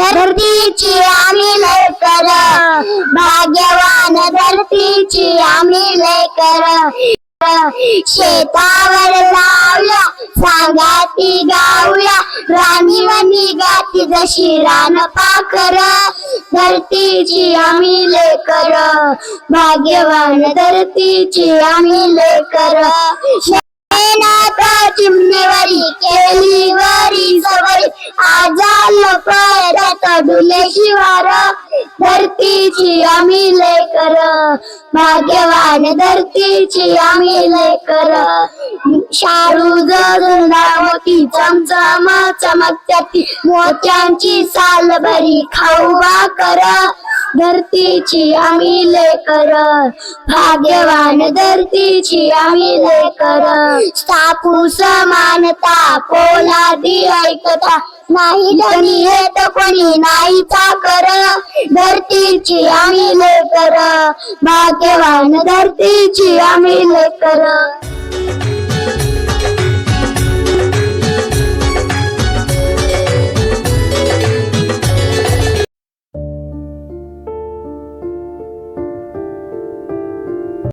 धरतीची आम्ही लेकर, भाग्यवान धरतीची आम्ही लेकर. शेतावर लावल्या सांगाती गावल्या, राणी वनी गाती जशी रान पाखर. धरतीची आम्ही लेकर, भाग्यवान धरतीची आम्ही लेकर. चिमणीवरी केली वरी सवरी, आजाल परत डुले शिवार. धरतीची आम्ही लेकर, भाग्यवान धरतीची आम्ही लेकर. शाळू जगुंडा मोती चमचम चमकत्याती, मोत्यांची साल भरी खाऊ भाकर. धरतीची आम्ही लेकर, भाग्यवान धरतीची आम्ही लेकर. सापू समानता पोलादी ऐकता, नाही धनी येत कोणी नाही चाकर. धरतीची आम्ही लेकर, भाग्यवान धरतीची आम्ही लेकर.